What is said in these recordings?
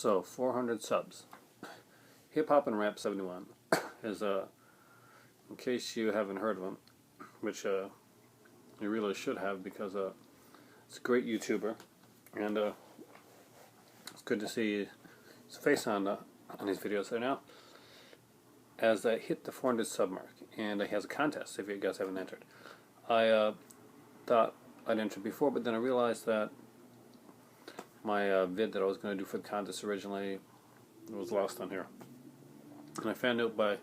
So 400 subs. Hiphopnrap71 is in case you haven't heard of him, which you really should have, because it's a great YouTuber, and it's good to see his face on his videos there now. As I hit the 400 sub mark, and he has a contest if you guys haven't entered. I thought I'd entered before, but then I realized that my vid that I was going to do for the contest originally was lost on here. And I found out by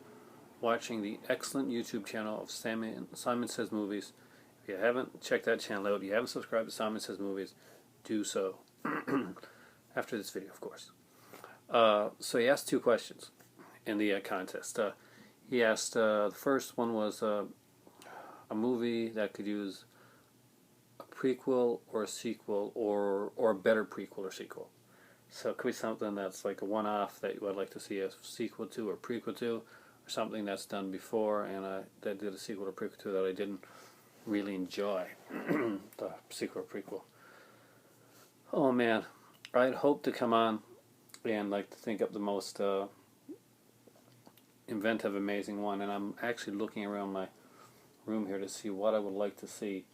watching the excellent YouTube channel of Simon Says Movies. If you haven't checked that channel out, you haven't subscribed to Simon Says Movies, do so. After this video, of course. So he asked two questions in the contest. He asked, the first one was a movie that could use a prequel or a sequel, or a better prequel or sequel. So it could be something that's like a one-off that you would like to see a sequel to or prequel to, or something that's done before and that did a sequel or prequel to that I didn't really enjoy. The sequel or prequel. Oh man, I'd hoped to come on and like to think up the most inventive, amazing one, and I'm actually looking around my room here to see what I would like to see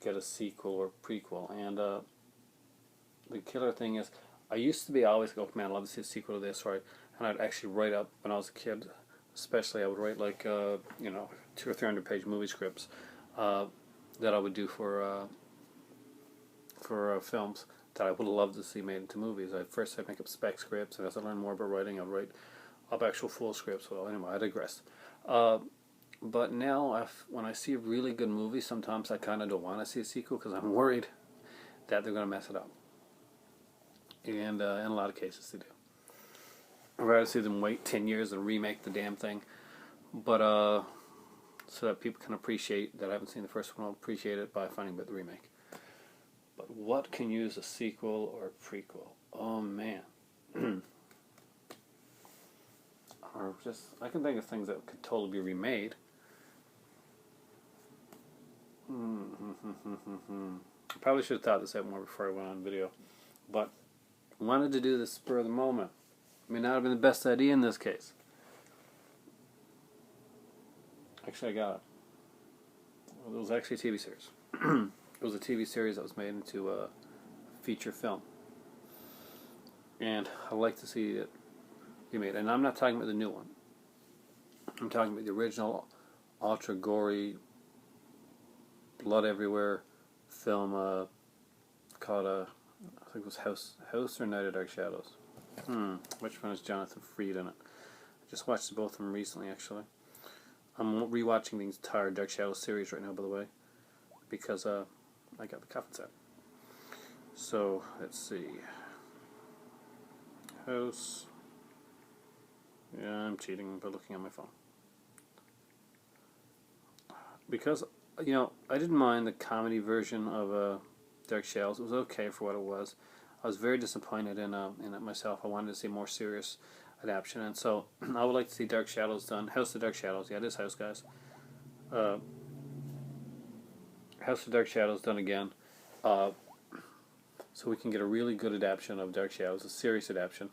get a sequel or prequel. And the killer thing is, I used to be always go, man, I'd love to see a sequel to this, right? And I'd actually write up, when I was a kid especially, I would write like 200 or 300 page movie scripts that I would do for films that I would love to see made into movies. First I'd make up spec scripts, and as I learned more about writing, I'd write up actual full scripts. Well, anyway, I digress. But now, when I see a really good movie, sometimes I kind of don't want to see a sequel because I'm worried that they're going to mess it up. And in a lot of cases they do. I'd rather see them wait 10 years and remake the damn thing, but so that people can appreciate that I haven't seen the first one. I'll appreciate it by finding out the remake. But what can use a sequel or a prequel? Oh man. Or just, I can think of things that could totally be remade. I probably should have thought this out more before I went on video, but I wanted to do this spur of the moment. May not have been the best idea in this case. Actually, I got it. Well, it was actually a TV series. It was a TV series that was made into a feature film, and I'd like to see it remade. And I'm not talking about the new one. I'm talking about the original, ultra gory, blood everywhere film called I think it was House or Night of Dark Shadows. Which one is Jonathan Freed in it? I just watched both of them recently, actually. I'm rewatching the entire Dark Shadows series right now, by the way, because I got the coffin set. So let's see. House. Yeah, I'm cheating by looking on my phone. Because, I didn't mind the comedy version of Dark Shadows. It was okay for what it was. I was very disappointed in it myself. I wanted to see more serious adaptation, and so I would like to see Dark Shadows done. House of Dark Shadows. Yeah, this house, guys. House of Dark Shadows done again. So we can get a really good adaptation of Dark Shadows, a serious adaptation.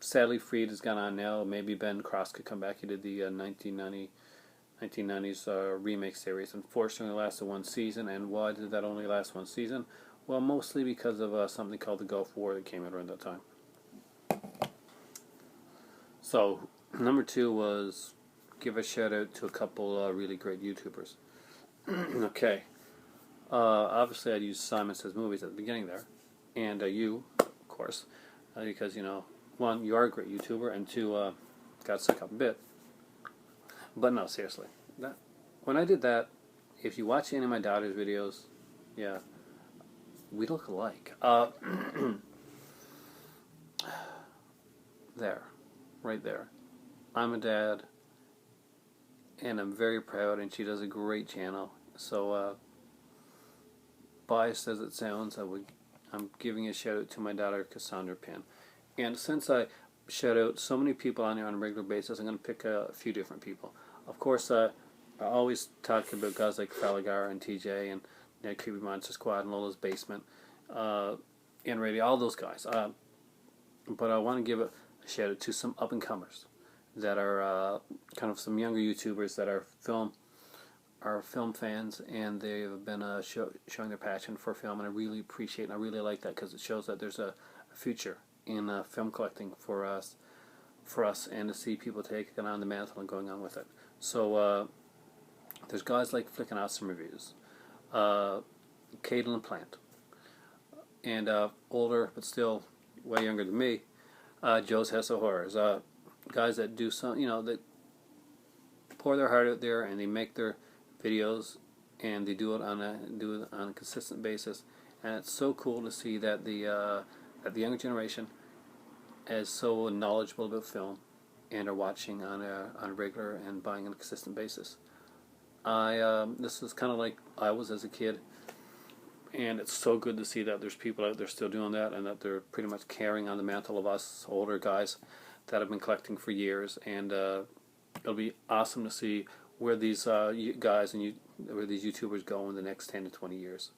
Sadly, Freed has gone on now. Maybe Ben Cross could come back. He did the 1990s remake series. Unfortunately, it lasted one season. And why did that only last one season? Well, mostly because of something called the Gulf War that came out around that time. So, number 2 was give a shout out to a couple really great YouTubers. Okay. Obviously, I'd use Simon Says Movies at the beginning there. And you, of course. Because, one, you are a great YouTuber, and two, got stuck up a bit. But no, seriously. When I did that, if you watch any of my daughter's videos, yeah, we look alike. There. Right there. I'm a dad, and I'm very proud, and she does a great channel. So, biased as it sounds, I'm giving a shout out to my daughter, Cassandra Penn. And since I shout out so many people on here on a regular basis, I'm going to pick a few different people. Of course, I always talk about guys like Falagar and TJ and Creepy Monster Squad and Lola's Basement, and Radio, all those guys. but I want to give a shout out to some up and comers that are kind of some younger YouTubers that are film fans, and they've been showing their passion for film, and I really appreciate and I really like that, because it shows that there's a future in film collecting for us, and to see people taking on the mantle and going on with it. So there's guys like Flicking Out Some Reviews, Caitlin Plant, and older but still way younger than me, Joe's House of Horrors. Guys that do some, that pour their heart out there, and they make their videos, and they do it on a consistent basis. And it's so cool to see that the younger generation is so knowledgeable about film and are watching on a regular and buying on a consistent basis. This is kind of like I was as a kid, and it's so good to see that there's people out there still doing that, and that they're pretty much carrying on the mantle of us older guys that have been collecting for years. And it'll be awesome to see where these guys and where these YouTubers go in the next 10 to 20 years.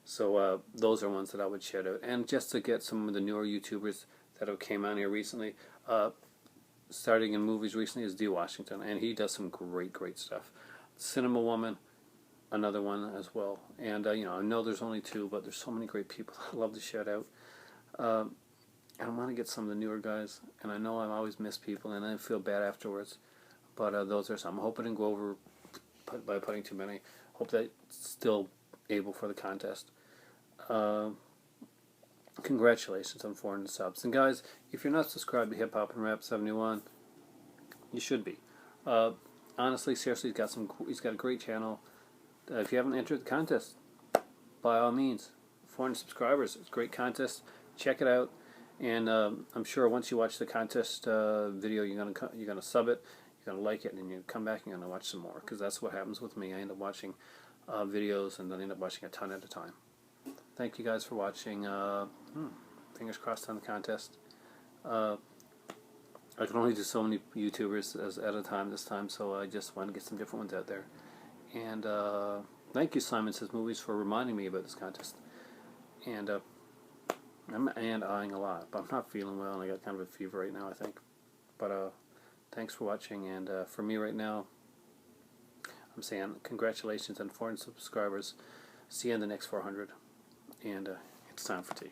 So those are ones that I would shout out. And just to get some of the newer YouTubers that have came on here recently, starting in movies recently, is D. Washington, and he does some great stuff. Cinema Woman, another one as well. And I know there's only two, but there's so many great people I love to shout out. I want to get some of the newer guys, and I know I always miss people, and I feel bad afterwards. But those are some. I hope I didn't go over by putting too many. Hope that it's still able for the contest. Congratulations on 400 subs. And guys, if you're not subscribed to Hiphopnrap71, you should be. Honestly, seriously, he's got a great channel. If you haven't entered the contest, by all means, 400 subscribers. It's a great contest. Check it out. And I'm sure once you watch the contest video, you're gonna sub it, you're gonna like it, and then you come back and you're gonna watch some more, because that's what happens with me. I end up watching videos, and then I end up watching a ton at a time. Thank you guys for watching. Fingers crossed on the contest. I can only do so many YouTubers at a time this time, so I just want to get some different ones out there. And thank you, Simon Says Movies, for reminding me about this contest. And I'm eyeing a lot, but I'm not feeling well, and I got kind of a fever right now, I think. But thanks for watching, and for me right now, I'm saying congratulations on 400 subscribers. See you in the next 400, and it's time for tea.